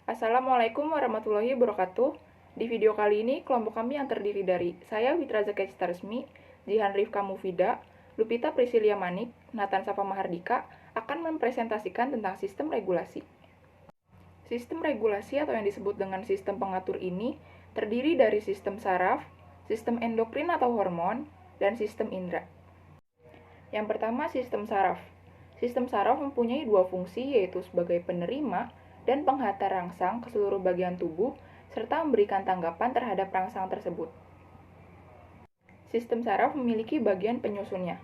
Assalamualaikum warahmatullahi wabarakatuh. Di video kali ini, kelompok kami yang terdiri dari saya, Witra Zakia Citaresmi, Jihan Rifka Mufida, Lupita Priscilia Manik, Nathan Safa Mahardika, akan mempresentasikan tentang sistem regulasi. Sistem regulasi atau yang disebut dengan sistem pengatur ini terdiri dari sistem saraf, sistem endokrin atau hormon, dan sistem indera. Yang pertama, sistem saraf. Sistem saraf mempunyai dua fungsi, yaitu sebagai penerima dan penghantar rangsang ke seluruh bagian tubuh, serta memberikan tanggapan terhadap rangsang tersebut. Sistem saraf memiliki bagian penyusunnya,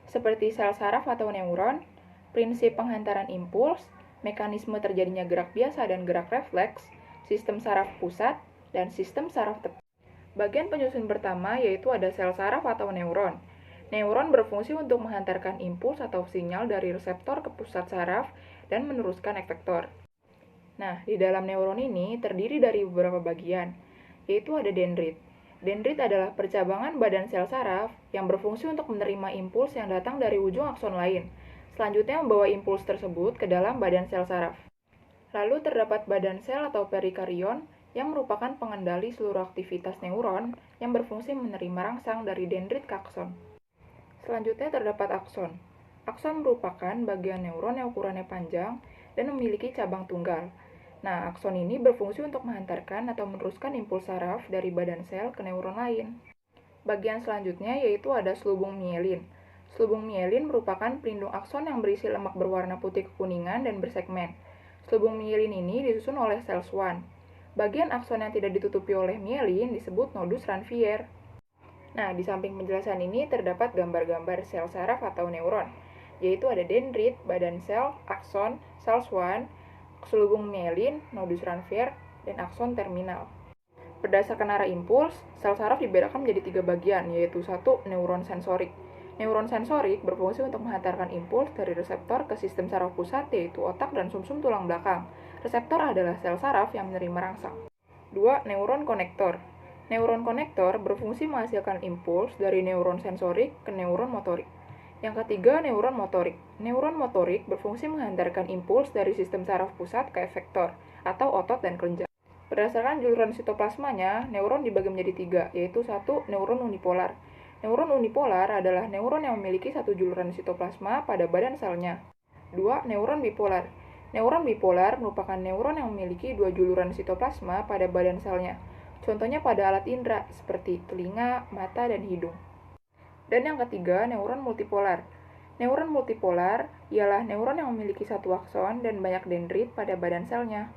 seperti sel saraf atau neuron, prinsip penghantaran impuls, mekanisme terjadinya gerak biasa dan gerak refleks, sistem saraf pusat, dan sistem saraf tepi. Bagian penyusun pertama yaitu ada sel saraf atau neuron. Neuron berfungsi untuk menghantarkan impuls atau sinyal dari reseptor ke pusat saraf dan meneruskan efektor. Nah, di dalam neuron ini terdiri dari beberapa bagian, yaitu ada dendrit. Dendrit adalah percabangan badan sel saraf yang berfungsi untuk menerima impuls yang datang dari ujung akson lain. Selanjutnya membawa impuls tersebut ke dalam badan sel saraf. Lalu terdapat badan sel atau perikarion yang merupakan pengendali seluruh aktivitas neuron yang berfungsi menerima rangsang dari dendrit ke akson. Selanjutnya terdapat akson. Akson merupakan bagian neuron yang ukurannya panjang dan memiliki cabang tunggal. Nah, akson ini berfungsi untuk menghantarkan atau meneruskan impuls saraf dari badan sel ke neuron lain. Bagian selanjutnya yaitu ada selubung mielin. Selubung mielin merupakan pelindung akson yang berisi lemak berwarna putih kekuningan dan bersegmen. Selubung mielin ini disusun oleh sel Schwann. Bagian akson yang tidak ditutupi oleh mielin disebut nodus Ranvier. Nah, di samping penjelasan ini terdapat gambar-gambar sel saraf atau neuron, yaitu ada dendrit, badan sel, akson, sel Schwann, selubung mielin, nodus Ranvier, dan akson terminal. Berdasarkan arah impuls, sel saraf dibedakan menjadi 3 bagian, yaitu 1. Neuron sensorik. Neuron sensorik berfungsi untuk menghantarkan impuls dari reseptor ke sistem saraf pusat, yaitu otak dan sumsum tulang belakang. Reseptor adalah sel saraf yang menerima rangsang. 2. Neuron konektor. Neuron konektor berfungsi menghasilkan impuls dari neuron sensorik ke neuron motorik. Yang ketiga, neuron motorik. Neuron motorik berfungsi menghantarkan impuls dari sistem saraf pusat ke efektor, atau otot dan kelenjar. Berdasarkan juluran sitoplasmanya, neuron dibagi menjadi 3, yaitu 1. Neuron unipolar. Neuron unipolar adalah neuron yang memiliki 1 juluran sitoplasma pada badan selnya. 2. Neuron bipolar. Neuron bipolar merupakan neuron yang memiliki 2 juluran sitoplasma pada badan selnya. Contohnya pada alat indera, seperti telinga, mata, dan hidung. Dan yang ketiga, neuron multipolar. Neuron multipolar ialah neuron yang memiliki 1 akson dan banyak dendrit pada badan selnya.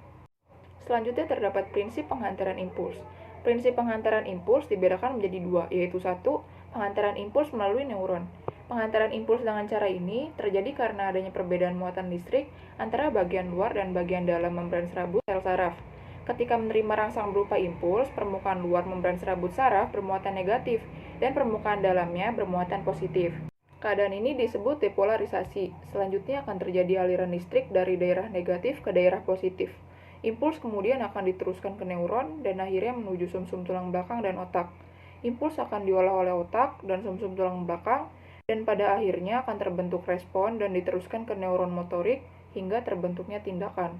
Selanjutnya terdapat prinsip penghantaran impuls. Prinsip penghantaran impuls dibedakan menjadi 2, yaitu 1. Penghantaran impuls melalui neuron. Penghantaran impuls dengan cara ini terjadi karena adanya perbedaan muatan listrik antara bagian luar dan bagian dalam membran serabut sel saraf. Ketika menerima rangsang berupa impuls, permukaan luar membran serabut saraf bermuatan negatif dan permukaan dalamnya bermuatan positif. Keadaan ini disebut depolarisasi. Selanjutnya akan terjadi aliran listrik dari daerah negatif ke daerah positif. Impuls kemudian akan diteruskan ke neuron dan akhirnya menuju sumsum tulang belakang dan otak. Impuls akan diolah oleh otak dan sumsum tulang belakang dan pada akhirnya akan terbentuk respon dan diteruskan ke neuron motorik hingga terbentuknya tindakan.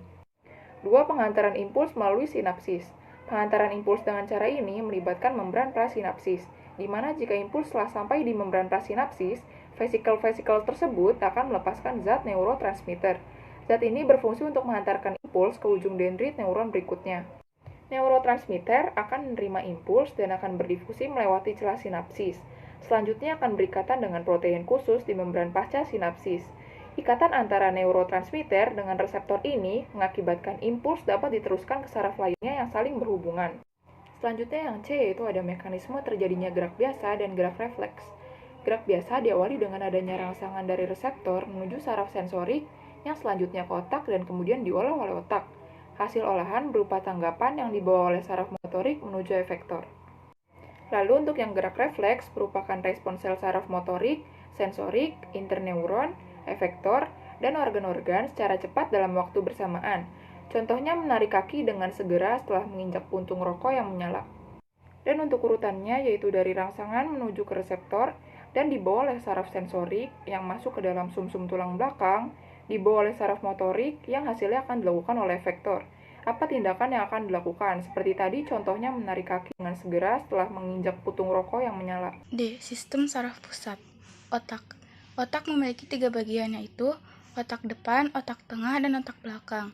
2. Penghantaran impuls melalui sinapsis. Penghantaran impuls dengan cara ini melibatkan membran prasinapsis, di mana jika impuls telah sampai di membran prasinapsis, vesikel-vesikel tersebut akan melepaskan zat neurotransmitter. Zat ini berfungsi untuk menghantarkan impuls ke ujung dendrit neuron berikutnya. Neurotransmitter akan menerima impuls dan akan berdifusi melewati celah sinapsis. Selanjutnya akan berikatan dengan protein khusus di membran pasca sinapsis. Ikatan antara neurotransmitter dengan reseptor ini mengakibatkan impuls dapat diteruskan ke saraf lainnya yang saling berhubungan. Selanjutnya yang C yaitu ada mekanisme terjadinya gerak biasa dan gerak refleks. Gerak biasa diawali dengan adanya rangsangan dari reseptor menuju saraf sensorik yang selanjutnya ke otak dan kemudian diolah oleh otak. Hasil olahan berupa tanggapan yang dibawa oleh saraf motorik menuju efektor. Lalu untuk yang gerak refleks merupakan respons sel saraf motorik, sensorik, interneuron, efektor, dan organ-organ secara cepat dalam waktu bersamaan. Contohnya menarik kaki dengan segera setelah menginjak puntung rokok yang menyala. Dan untuk urutannya yaitu dari rangsangan menuju ke reseptor dan dibawa oleh saraf sensorik yang masuk ke dalam sumsum tulang belakang, dibawa oleh saraf motorik yang hasilnya akan dilakukan oleh efektor. Apa tindakan yang akan dilakukan? Seperti tadi contohnya menarik kaki dengan segera setelah menginjak putung rokok yang menyala. D. Sistem saraf pusat. Otak. Otak memiliki 3 bagian, yaitu otak depan, otak tengah, dan otak belakang.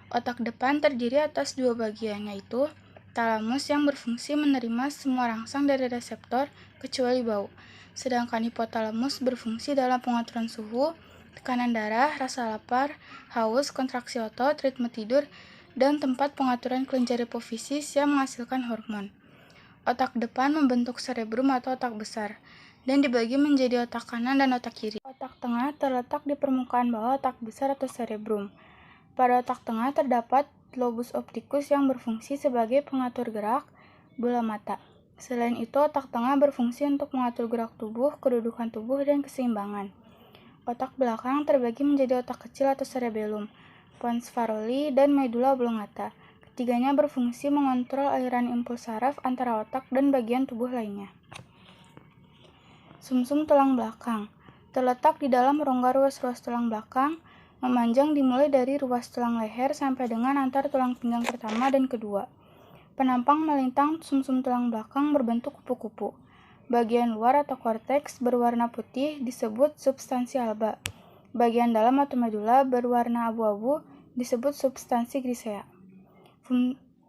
Otak depan terdiri atas 2 bagian, yaitu talamus yang berfungsi menerima semua rangsang dari reseptor kecuali bau. Sedangkan hipotalamus berfungsi dalam pengaturan suhu, tekanan darah, rasa lapar, haus, kontraksi otot, ritme tidur, dan tempat pengaturan kelenjar hipofisis yang menghasilkan hormon. Otak depan membentuk cerebrum atau otak besar, dan dibagi menjadi otak kanan dan otak kiri. Otak tengah terletak di permukaan bawah otak besar atau cerebrum. Pada otak tengah terdapat lobus opticus yang berfungsi sebagai pengatur gerak bola mata. Selain itu, otak tengah berfungsi untuk mengatur gerak tubuh, kedudukan tubuh, dan keseimbangan. Otak belakang terbagi menjadi otak kecil atau cerebellum, pons farolli, dan medulla oblongata. Ketiganya berfungsi mengontrol aliran impuls saraf antara otak dan bagian tubuh lainnya. Sumsum tulang belakang terletak di dalam rongga ruas-ruas tulang belakang, memanjang dimulai dari ruas tulang leher sampai dengan antar tulang pinggang pertama dan kedua. Penampang melintang sumsum tulang belakang berbentuk kupu-kupu. Bagian luar atau korteks berwarna putih disebut substansi alba. Bagian dalam atau medulla berwarna abu-abu disebut substansi grisea.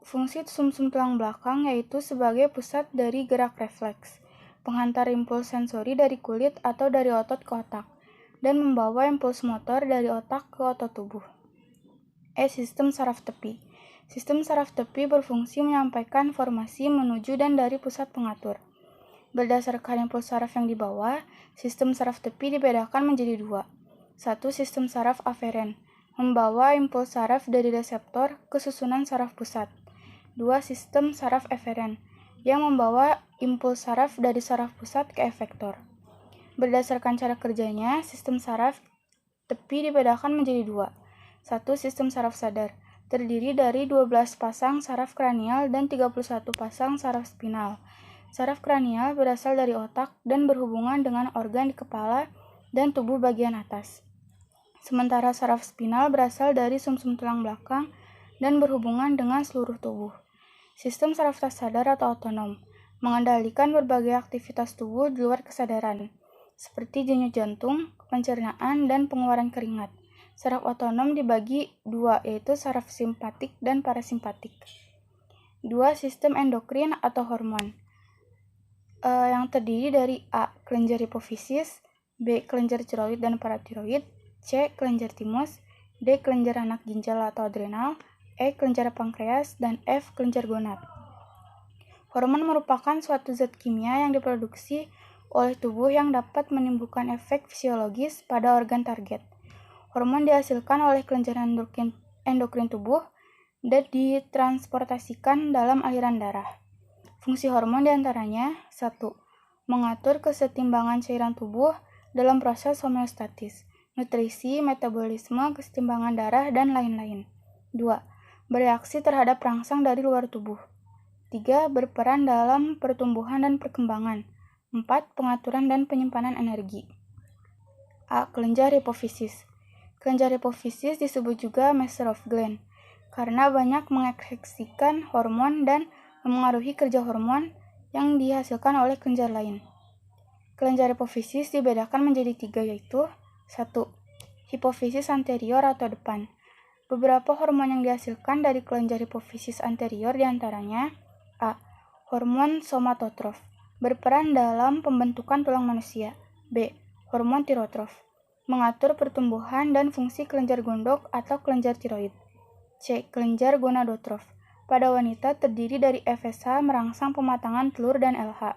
Fungsi sumsum tulang belakang yaitu sebagai pusat dari gerak refleks, penghantar impuls sensori dari kulit atau dari otot ke otak, dan membawa impuls motor dari otak ke otot tubuh. Sistem saraf tepi. Sistem saraf tepi berfungsi menyampaikan informasi menuju dan dari pusat pengatur. Berdasarkan impuls saraf yang dibawa, sistem saraf tepi dibedakan menjadi 2. 1. Sistem saraf aferen, membawa impuls saraf dari reseptor ke susunan saraf pusat. 2. Sistem saraf eferen, yang membawa impuls saraf dari saraf pusat ke efektor. Berdasarkan cara kerjanya, sistem saraf tepi dibedakan menjadi 2. 1. Sistem saraf sadar, terdiri dari 12 pasang saraf kranial dan 31 pasang saraf spinal. Saraf kranial berasal dari otak dan berhubungan dengan organ di kepala dan tubuh bagian atas. Sementara saraf spinal berasal dari sumsum tulang belakang dan berhubungan dengan seluruh tubuh. Sistem saraf tak sadar atau otonom mengendalikan berbagai aktivitas tubuh di luar kesadaran, seperti denyut jantung, pencernaan, dan pengeluaran keringat. Saraf otonom dibagi 2, yaitu saraf simpatik dan parasimpatik. 2. Sistem endokrin atau hormon, yang terdiri dari A. Kelenjar hipofisis, B. Kelenjar tiroid dan paratiroid, C. Kelenjar timus, D. Kelenjar anak ginjal atau adrenal, E. Kelenjar pankreas, dan F. Kelenjar gonad. Hormon merupakan suatu zat kimia yang diproduksi oleh tubuh yang dapat menimbulkan efek fisiologis pada organ target. Hormon dihasilkan oleh kelenjar endokrin tubuh dan ditransportasikan dalam aliran darah. Fungsi hormon diantaranya 1. Mengatur kesetimbangan cairan tubuh dalam proses homeostatis, nutrisi, metabolisme, kesetimbangan darah, dan lain-lain. 2. Bereaksi terhadap rangsang dari luar tubuh. 3. Berperan dalam pertumbuhan dan perkembangan. 4. Pengaturan dan penyimpanan energi. A. Kelenjar hipofisis. Kelenjar hipofisis disebut juga master of gland karena banyak mengekskresikan hormon dan memengaruhi kerja hormon yang dihasilkan oleh kelenjar lain. Kelenjar hipofisis dibedakan menjadi 3, yaitu 1. Hipofisis anterior atau depan. Beberapa hormon yang dihasilkan dari kelenjar hipofisis anterior diantaranya A. Hormon somatotrof, berperan dalam pembentukan tulang manusia. B. Hormon tirotrof, mengatur pertumbuhan dan fungsi kelenjar gondok atau kelenjar tiroid. C. Kelenjar gonadotrof, pada wanita terdiri dari FSH merangsang pematangan telur dan LH,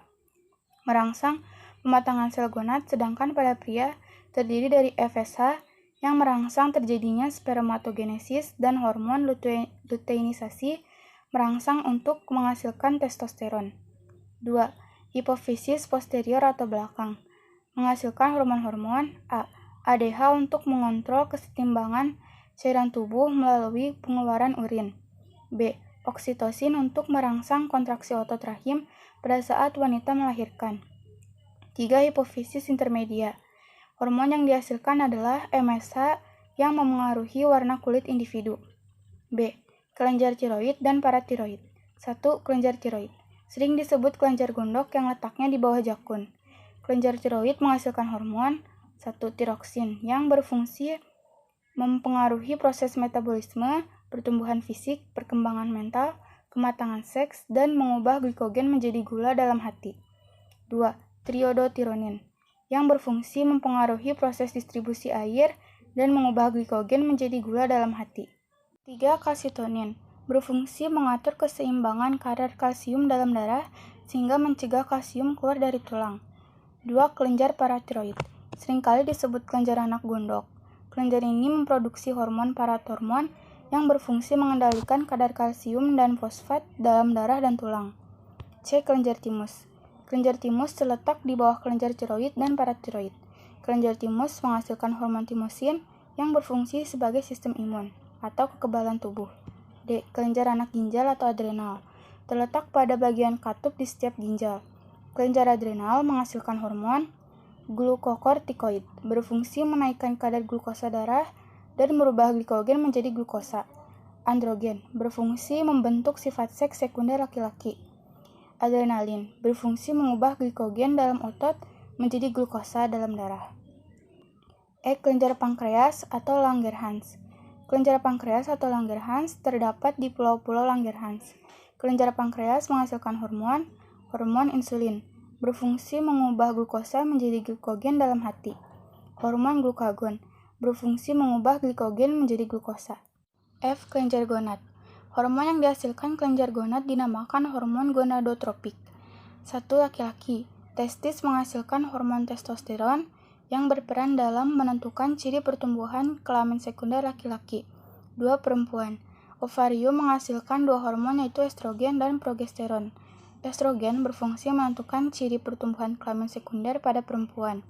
merangsang pematangan sel gonad, sedangkan pada pria terdiri dari FSH yang merangsang terjadinya spermatogenesis dan hormon luteinisasi merangsang untuk menghasilkan testosteron. 2. Hipofisis posterior atau belakang, menghasilkan hormon-hormon A. ADH untuk mengontrol kesetimbangan cairan tubuh melalui pengeluaran urin. B. Oksitosin untuk merangsang kontraksi otot rahim pada saat wanita melahirkan. 3. Hipofisis intermedia. Hormon yang dihasilkan adalah MSH yang memengaruhi warna kulit individu. B. Kelenjar tiroid dan paratiroid. 1. Kelenjar tiroid. Sering disebut kelenjar gondok yang letaknya di bawah jakun. Kelenjar tiroid menghasilkan hormon 1. Tiroksin yang berfungsi mempengaruhi proses metabolisme, pertumbuhan fisik, perkembangan mental, kematangan seks, dan mengubah glikogen menjadi gula dalam hati. 2. Triodotironin yang berfungsi mempengaruhi proses distribusi air dan mengubah glikogen menjadi gula dalam hati. 3. Kalsitonin berfungsi mengatur keseimbangan kadar kalsium dalam darah sehingga mencegah kalsium keluar dari tulang. 2. Kelenjar paratiroid seringkali disebut kelenjar anak gondok. Kelenjar ini memproduksi hormon paratormon yang berfungsi mengendalikan kadar kalsium dan fosfat dalam darah dan tulang. C. Kelenjar timus. Kelenjar timus terletak di bawah kelenjar tiroid dan paratiroid. Kelenjar timus menghasilkan hormon timosin yang berfungsi sebagai sistem imun atau kekebalan tubuh. D. Kelenjar anak ginjal atau adrenal. Terletak pada bagian katup di setiap ginjal. Kelenjar adrenal menghasilkan hormon glukokortikoid, berfungsi menaikkan kadar glukosa darah dan merubah glikogen menjadi glukosa. Androgen, berfungsi membentuk sifat seks sekunder laki-laki. Adrenalin, berfungsi mengubah glikogen dalam otot menjadi glukosa dalam darah. E. Kelenjar pankreas atau Langerhans. Kelenjar pankreas atau Langerhans terdapat di pulau-pulau Langerhans. Kelenjar pankreas menghasilkan hormon insulin, berfungsi mengubah glukosa menjadi glikogen dalam hati. Hormon glukagon, berfungsi mengubah glikogen menjadi glukosa. F. Kelenjar gonad. Hormon yang dihasilkan kelenjar gonad dinamakan hormon gonadotropik. 1. Laki-laki. Testis menghasilkan hormon testosteron yang berperan dalam menentukan ciri pertumbuhan kelamin sekunder laki-laki. 2. Perempuan. Ovarium menghasilkan dua hormon yaitu estrogen dan progesteron. Estrogen berfungsi menentukan ciri pertumbuhan kelamin sekunder pada perempuan.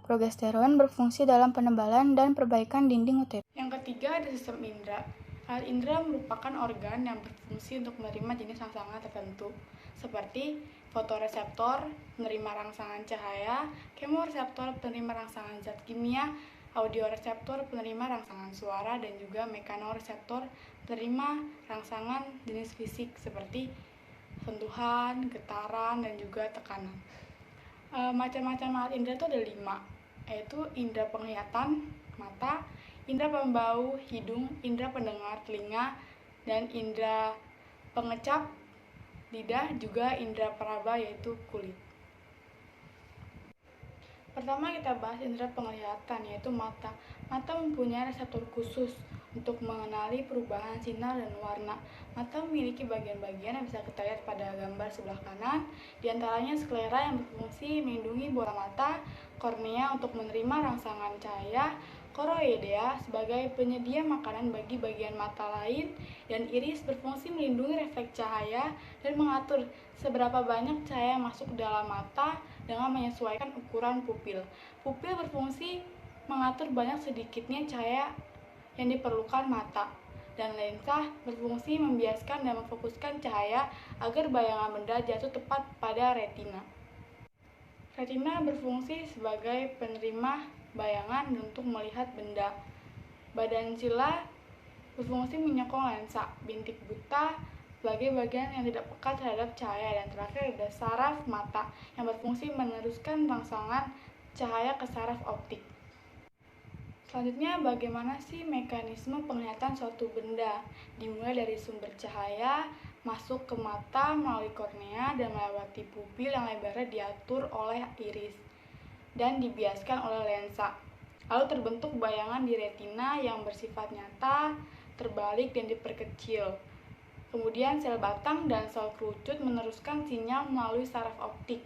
Progesteron berfungsi dalam penebalan dan perbaikan dinding uterus. Yang ketiga ada sistem indera. Alat indera merupakan organ yang berfungsi untuk menerima jenis rangsangan tertentu, seperti fotoreseptor penerima rangsangan cahaya, kemoreseptor penerima rangsangan zat kimia, audioreseptor penerima rangsangan suara, dan juga mekanoreseptor penerima rangsangan jenis fisik seperti sentuhan, getaran, dan juga tekanan. Macam-macam alat indera itu ada 5, yaitu indera penglihatan, mata, indera pembau, hidung, indera pendengar, telinga, dan indera pengecap, lidah, juga indera peraba yaitu kulit. Pertama kita bahas indera penglihatan yaitu mata. Mata mempunyai reseptor khusus untuk mengenali perubahan sinar dan warna. Mata memiliki bagian-bagian yang bisa kita lihat pada gambar sebelah kanan. Di antaranya sklera yang berfungsi melindungi bola mata, kornea untuk menerima rangsangan cahaya, koroidea sebagai penyedia makanan bagi bagian mata lain, dan iris berfungsi melindungi refleks cahaya dan mengatur seberapa banyak cahaya yang masuk ke dalam mata dengan menyesuaikan ukuran pupil. Pupil berfungsi mengatur banyak sedikitnya cahaya yang diperlukan mata, dan lensa berfungsi membiaskan dan memfokuskan cahaya agar bayangan benda jatuh tepat pada retina. Retina berfungsi sebagai penerima bayangan untuk melihat benda. Badan sila berfungsi menyokong lensa. Bintik buta sebagai bagian yang tidak peka terhadap cahaya, dan terakhir ada saraf mata yang berfungsi meneruskan rangsangan cahaya ke saraf optik. Selanjutnya, bagaimana sih mekanisme penglihatan suatu benda? Dimulai dari sumber cahaya, masuk ke mata melalui kornea dan melewati pupil yang lebarnya diatur oleh iris dan dibiaskan oleh lensa. Lalu terbentuk bayangan di retina yang bersifat nyata, terbalik dan diperkecil. Kemudian sel batang dan sel kerucut meneruskan sinyal melalui saraf optik,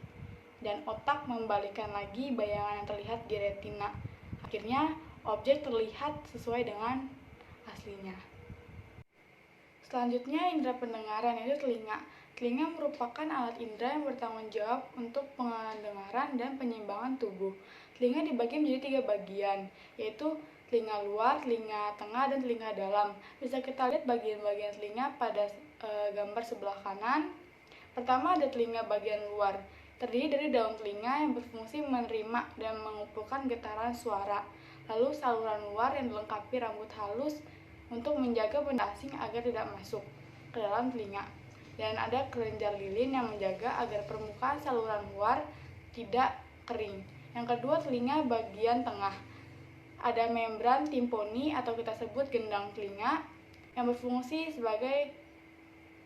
dan otak membalikan lagi bayangan yang terlihat di retina. Akhirnya, objek terlihat sesuai dengan aslinya. Selanjutnya, indera pendengaran yaitu telinga. Telinga merupakan alat indera yang bertanggung jawab untuk pendengaran dan penyeimbangan tubuh. Telinga dibagi menjadi 3 bagian, yaitu telinga luar, telinga tengah, dan telinga dalam. Bisa kita lihat bagian-bagian telinga pada gambar sebelah kanan. Pertama ada telinga bagian luar, terdiri dari daun telinga yang berfungsi menerima dan mengumpulkan getaran suara. Lalu saluran luar yang dilengkapi rambut halus untuk menjaga benda asing agar tidak masuk ke dalam telinga. Dan ada kelenjar lilin yang menjaga agar permukaan saluran luar tidak kering. Yang kedua, telinga bagian tengah. Ada membran timponi atau kita sebut gendang telinga yang berfungsi sebagai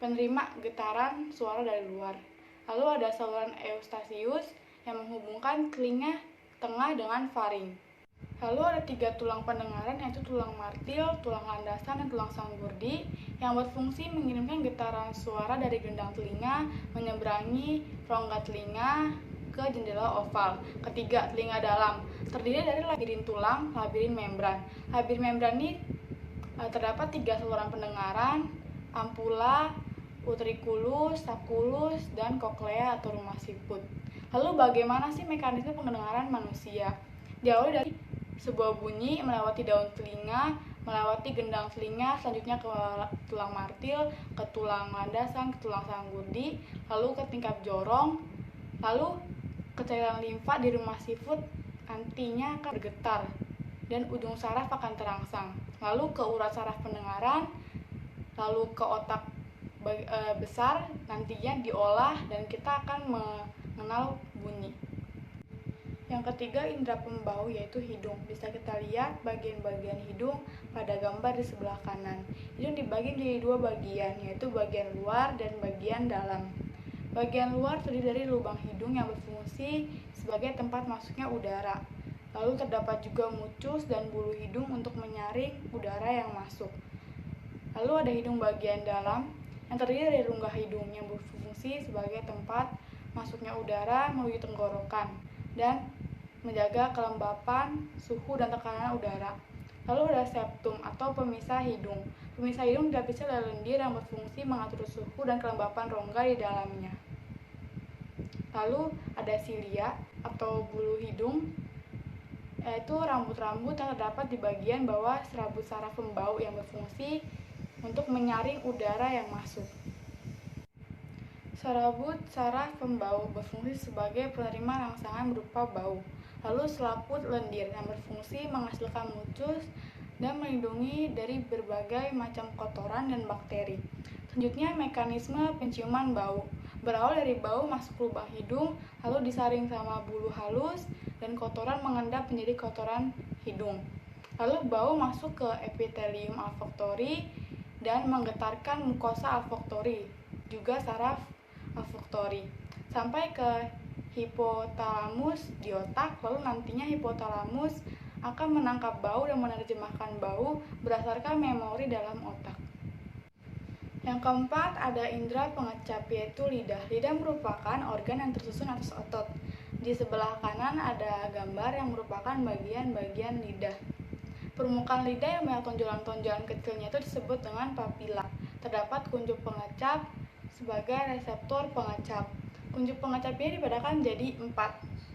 penerima getaran suara dari luar. Lalu ada saluran Eustachius yang menghubungkan telinga tengah dengan faring. Lalu ada 3 tulang pendengaran, yaitu tulang martil, tulang landasan, dan tulang sanggurdi yang berfungsi mengirimkan getaran suara dari gendang telinga menyeberangi rongga telinga ke jendela oval. Ketiga, telinga dalam terdiri dari labirin tulang, labirin membran. Labirin membran ini terdapat 3 saluran pendengaran, ampula, utriculus, sacculus, dan cochlea atau rumah siput. Lalu bagaimana sih mekanisme pendengaran manusia? Diawali dari sebuah bunyi melewati daun telinga, melewati gendang telinga, selanjutnya ke tulang martil, ke tulang landasan, ke tulang sanggurdi, lalu ke tingkap jorong, lalu ke cairan limfa di rumah siput nantinya akan bergetar dan ujung saraf akan terangsang, lalu ke urat saraf pendengaran, lalu ke otak besar nantinya diolah dan kita akan mengenal bunyi. Yang ketiga, indera pembau yaitu hidung. Bisa kita lihat bagian-bagian hidung pada gambar di sebelah kanan. Hidung dibagi menjadi 2 bagian, yaitu bagian luar dan bagian dalam. Bagian luar terdiri dari lubang hidung yang berfungsi sebagai tempat masuknya udara. Lalu terdapat juga mucus dan bulu hidung untuk menyaring udara yang masuk. Lalu ada hidung bagian dalam yang terdiri dari rongga hidung yang berfungsi sebagai tempat masuknya udara melalui tenggorokan dan menjaga kelembapan, suhu, dan tekanan udara. Lalu ada septum atau pemisah hidung. Pemisah hidung dilapisin oleh lendir yang berfungsi mengatur suhu dan kelembapan rongga di dalamnya. Lalu ada silia atau bulu hidung, yaitu rambut-rambut yang terdapat di bagian bawah serabut saraf pembau yang berfungsi untuk menyaring udara yang masuk. Serabut saraf pembau berfungsi sebagai penerima rangsangan berupa bau. Lalu selaput lendir yang berfungsi menghasilkan mucus dan melindungi dari berbagai macam kotoran dan bakteri. Selanjutnya, mekanisme penciuman bau. Berawal dari bau masuk lubang hidung, lalu disaring sama bulu halus dan kotoran mengendap menjadi kotoran hidung. Lalu bau masuk ke epithelium olfaktori dan menggetarkan mukosa olfaktori, juga saraf olfaktori, sampai ke hipotalamus di otak. Lalu nantinya hipotalamus akan menangkap bau dan menerjemahkan bau berdasarkan memori dalam otak. Yang keempat ada indera pengecap, yaitu lidah. Lidah merupakan organ yang tersusun atas otot. Di sebelah kanan ada gambar yang merupakan bagian-bagian lidah. Permukaan lidah yang banyak tonjolan-tonjolan kecilnya itu disebut dengan papila. Terdapat kuncup pengecap sebagai reseptor pengecap. Kuncup pengecap ini dibedakan jadi 4,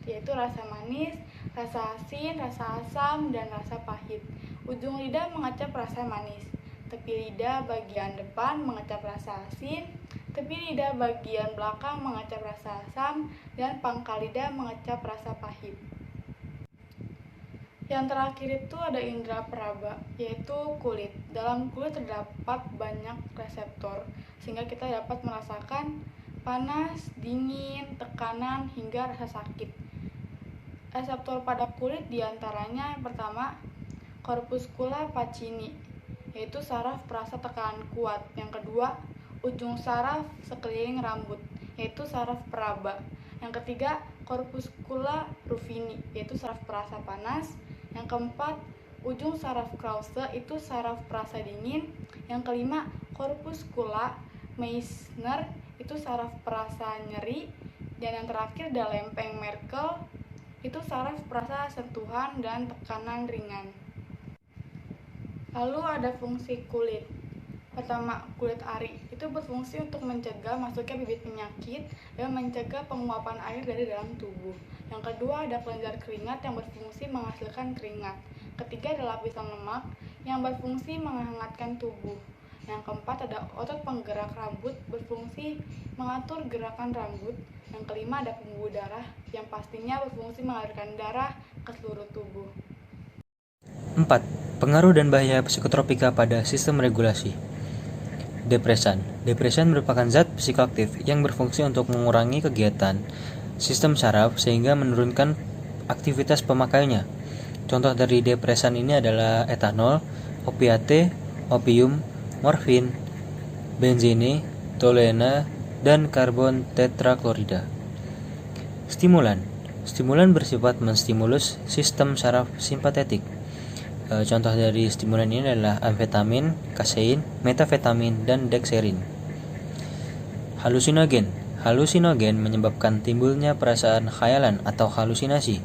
yaitu rasa manis, rasa asin, rasa asam, dan rasa pahit. Ujung lidah mengecap rasa manis, tepi lidah bagian depan mengecap rasa asin, tepi lidah bagian belakang mengecap rasa asam, dan pangkal lidah mengecap rasa pahit. Yang terakhir itu ada indera peraba, yaitu kulit. Dalam kulit terdapat banyak reseptor, sehingga kita dapat merasakan panas, dingin, tekanan, hingga rasa sakit. Reseptor pada kulit diantaranya pertama, corpuscula pacini, yaitu saraf perasa tekanan kuat. Yang kedua, ujung saraf sekeliling rambut, yaitu saraf peraba. Yang ketiga, corpuscula ruffini, yaitu saraf perasa panas. Yang keempat, ujung saraf Krause, itu saraf perasa dingin. Yang kelima, corpuscula Meissner, itu saraf perasa nyeri. Dan yang terakhir ada lempeng Merkel, itu saraf perasa sentuhan dan tekanan ringan. Lalu ada fungsi kulit. Pertama, kulit ari itu berfungsi untuk mencegah masuknya bibit penyakit dan mencegah penguapan air dari dalam tubuh. Yang kedua, ada kelenjar keringat yang berfungsi menghasilkan keringat. Ketiga, ada lapisan lemak yang berfungsi menghangatkan tubuh. Yang keempat, ada otot penggerak rambut berfungsi mengatur gerakan rambut. Yang kelima, ada pembuluh darah yang pastinya berfungsi mengalirkan darah ke seluruh tubuh. 4. Pengaruh dan bahaya psikotropika pada sistem regulasi. Depresan. Depresan merupakan zat psikoaktif yang berfungsi untuk mengurangi kegiatan sistem saraf sehingga menurunkan aktivitas pemakainya. Contoh dari depresan ini adalah etanol, opiate, opium, morfin, benzene, toluena, dan karbon tetraklorida. Stimulan. Stimulan bersifat menstimulus sistem saraf simpatetik. Contoh dari stimulan ini adalah amfetamin, kasein, metafetamin, dan dexerin. Halusinogen. Halusinogen menyebabkan timbulnya perasaan khayalan atau halusinasi.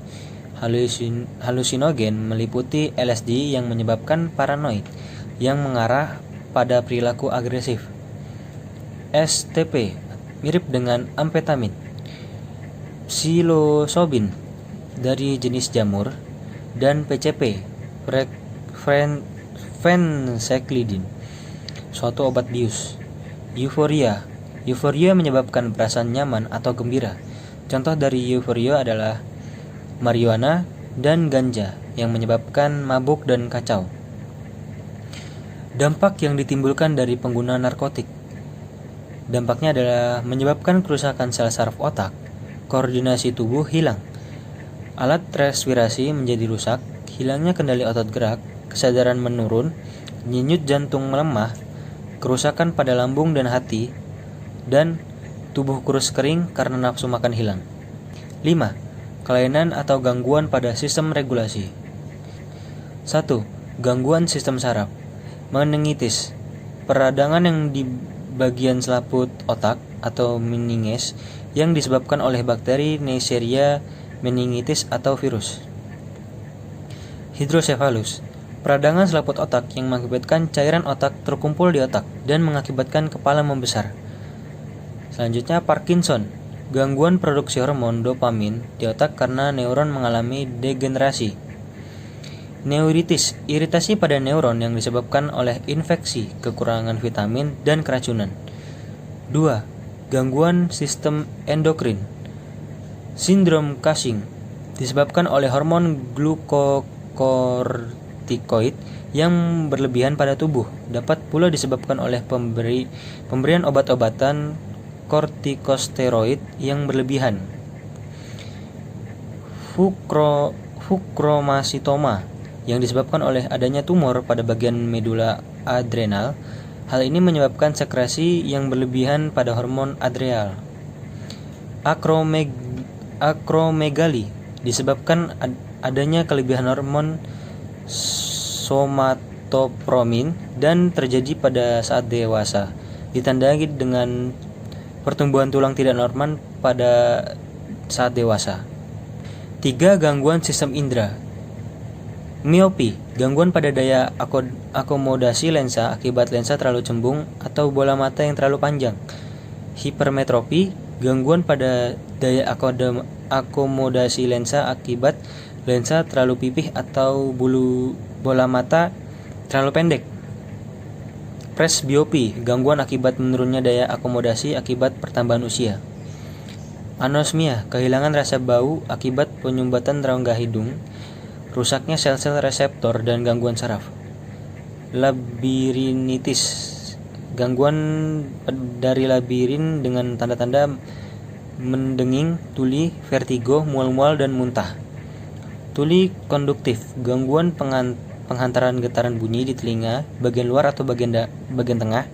Halusinogen meliputi LSD yang menyebabkan paranoid yang mengarah pada perilaku agresif. STP mirip dengan amfetamin. Psilocybin dari jenis jamur, dan PCP phencyclidine, suatu obat bius. Euforia. Euforia menyebabkan perasaan nyaman atau gembira. Contoh dari euforia adalah marijuana dan ganja yang menyebabkan mabuk dan kacau. Dampak yang ditimbulkan dari penggunaan narkotik. Dampaknya adalah menyebabkan kerusakan sel saraf otak, koordinasi tubuh hilang, alat respirasi menjadi rusak, hilangnya kendali otot gerak, kesadaran menurun, denyut jantung melemah, kerusakan pada lambung dan hati, dan tubuh kurus kering karena nafsu makan hilang. 5. Kelainan atau gangguan pada sistem regulasi. 1. Gangguan sistem saraf. Meningitis. Peradangan yang di bagian selaput otak atau meninges yang disebabkan oleh bakteri Neisseria meningitis atau virus. Hidrosefalus. Peradangan selaput otak yang mengakibatkan cairan otak terkumpul di otak dan mengakibatkan kepala membesar. Selanjutnya Parkinson. Gangguan produksi hormon dopamin di otak karena neuron mengalami degenerasi. Neuritis. Iritasi pada neuron yang disebabkan oleh infeksi, kekurangan vitamin, dan keracunan. 2. Gangguan sistem endokrin. Sindrom Cushing. Disebabkan oleh hormon glukokortikoid yang berlebihan pada tubuh. Dapat pula disebabkan oleh pemberian obat-obatan kortikosteroid yang berlebihan. Fukromasitoma yang disebabkan oleh adanya tumor pada bagian medula adrenal. Hal ini menyebabkan sekresi yang berlebihan pada hormon adrenal. Akromegali disebabkan adanya kelebihan hormon somatopromin dan terjadi pada saat dewasa, ditandai dengan pertumbuhan tulang tidak normal pada saat dewasa. 3. Gangguan sistem indera. Miopi, gangguan pada daya akomodasi lensa akibat lensa terlalu cembung atau bola mata yang terlalu panjang. Hipermetropi, gangguan pada daya akomodasi lensa akibat lensa terlalu pipih atau bola mata terlalu pendek. Presbiopi, gangguan akibat menurunnya daya akomodasi akibat pertambahan usia. Anosmia, kehilangan rasa bau akibat penyumbatan rongga hidung, rusaknya sel-sel reseptor dan gangguan saraf. Labirinitis, gangguan dari labirin dengan tanda-tanda mendenging, tuli, vertigo, mual-mual, dan muntah. Tuli konduktif, gangguan penghantaran getaran bunyi di telinga, bagian luar atau bagian tengah.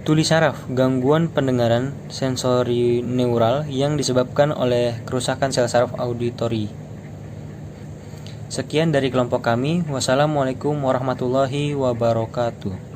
Tuli saraf, gangguan pendengaran sensori neural yang disebabkan oleh kerusakan sel saraf auditori. Sekian dari kelompok kami. Wassalamualaikum warahmatullahi wabarakatuh.